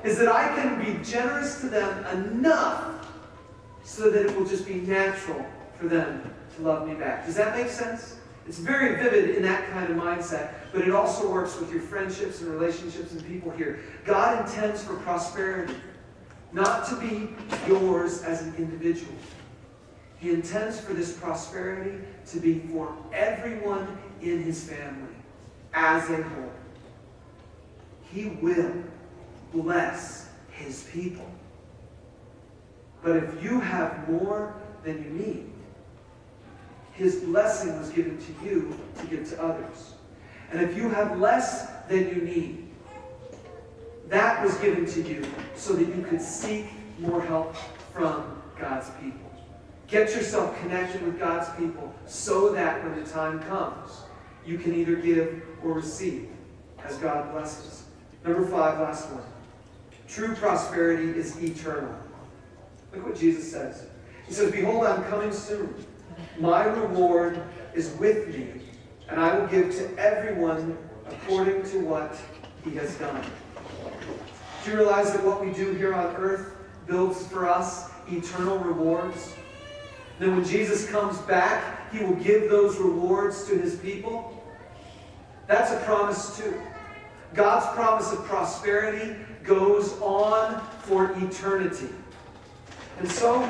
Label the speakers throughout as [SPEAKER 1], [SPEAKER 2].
[SPEAKER 1] is that I can be generous to them enough so that it will just be natural for them to love me back. Does that make sense? It's very vivid in that kind of mindset, but it also works with your friendships and relationships and people here. God intends for prosperity not to be yours as an individual. He intends for this prosperity to be for everyone in his family as a whole. He will bless his people. But if you have more than you need, his blessing was given to you to give to others. And if you have less than you need, that was given to you so that you could seek more help from God's people. Get yourself connected with God's people so that when the time comes, you can either give or receive as God blesses. Number 5, last one. True prosperity is eternal. Look what Jesus says. He says, "Behold, I'm coming soon. My reward is with me, and I will give to everyone according to what he has done." Do you realize that what we do here on earth builds for us eternal rewards? Then when Jesus comes back, he will give those rewards to his people. That's a promise too. God's promise of prosperity goes on for eternity. And so,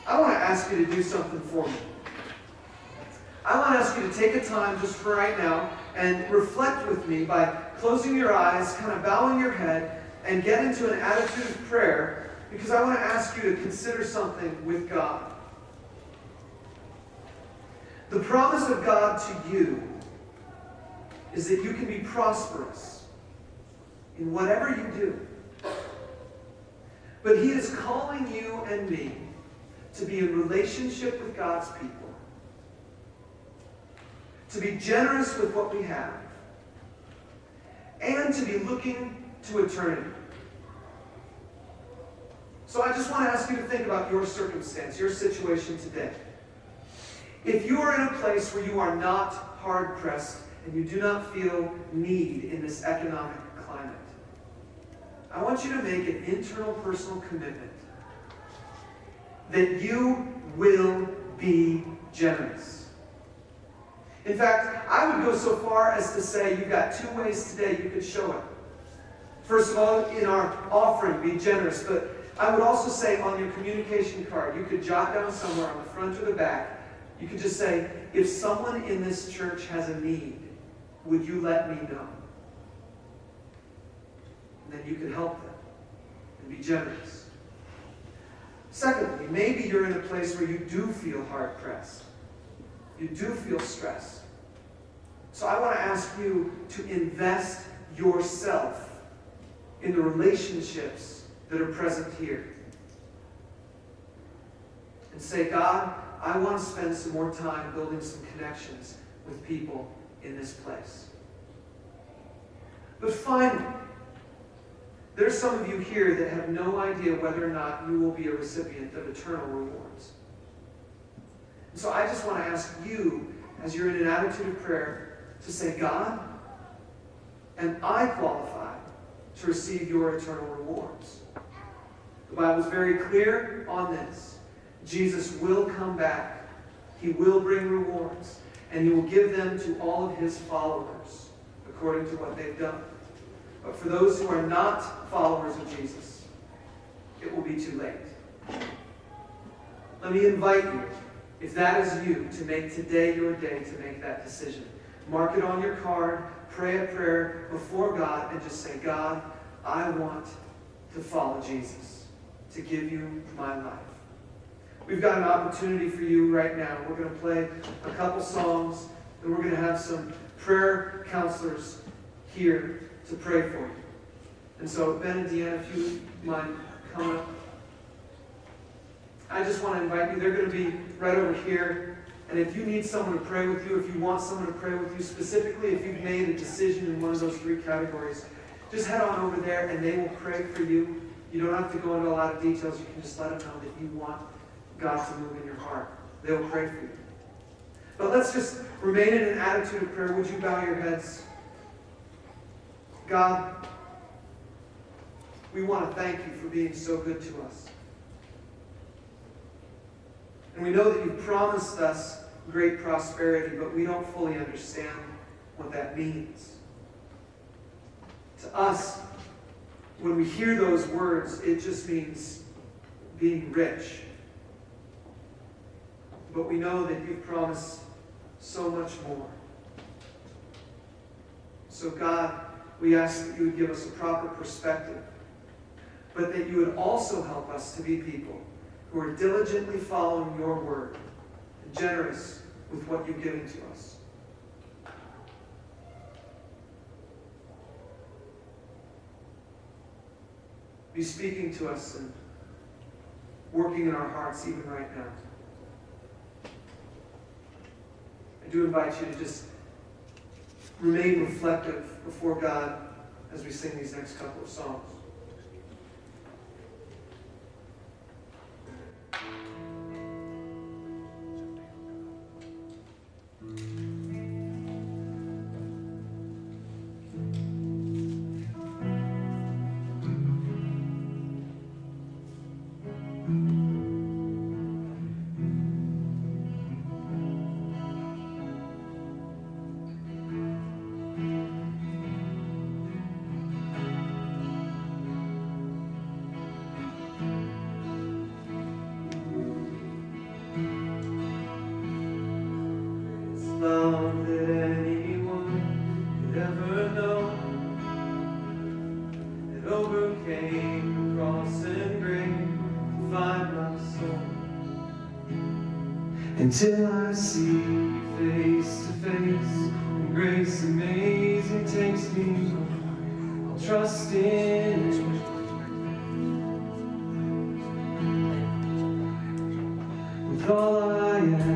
[SPEAKER 1] I want to ask you to do something for me. I want to ask you to take a time just for right now and reflect with me by closing your eyes, kind of bowing your head, and get into an attitude of prayer, because I want to ask you to consider something with God. The promise of God to you is that you can be prosperous in whatever you do. But he is calling you and me to be in relationship with God's people, to be generous with what we have, and to be looking to eternity. So I just want to ask you to think about your circumstance, your situation today. If you are in a place where you are not hard-pressed and you do not feel need in this economic climate, I want you to make an internal personal commitment that you will be generous. In fact, I would go so far as to say you've got 2 ways today you could show it. First of all, in our offering, be generous. But I would also say on your communication card, you could jot down somewhere on the front or the back, you could just say, if someone in this church has a need, would you let me know? And then you could help them and be generous. Secondly, maybe you're in a place where you do feel hard-pressed. You do feel stressed. So I want to ask you to invest yourself in the relationships that are present here. And say, God, I want to spend some more time building some connections with people in this place. But finally, there's some of you here that have no idea whether or not you will be a recipient of eternal rewards. And so I just want to ask you, as you're in an attitude of prayer, to say, God, am I qualified to receive your eternal rewards? The Bible is very clear on this. Jesus will come back. He will bring rewards. And he will give them to all of his followers according to what they've done. But for those who are not followers of Jesus, it will be too late. Let me invite you, if that is you, to make today your day to make that decision. Mark it on your card, pray a prayer before God, and just say, God, I want to follow Jesus, to give you my life. We've got an opportunity for you right now. We're going to play a couple songs, and we're going to have some prayer counselors here to pray for you. And so, Ben and Deanna, if you mind coming up. I just want to invite you. They're going to be right over here. And if you need someone to pray with you, if you want someone to pray with you, specifically if you've made a decision in one of those 3 categories, just head on over there and they will pray for you. You don't have to go into a lot of details. You can just let them know that you want God to move in your heart. They will pray for you. But let's just remain in an attitude of prayer. Would you bow your heads? God, we want to thank you for being so good to us. And we know that you've promised us great prosperity, but we don't fully understand what that means. To us, when we hear those words, it just means being rich. But we know that you've promised so much more. So God, we ask that you would give us a proper perspective, but that you would also help us to be people who are diligently following your word and generous with what you've given to us. Be speaking to us and working in our hearts even right now. I do invite you to just remain reflective before God as we sing these next couple of songs. Love that anyone could ever know, that overcame the cross and grave to find my soul. Until I see you face to face, and grace amazing takes me home, I'll trust in it. With all I am,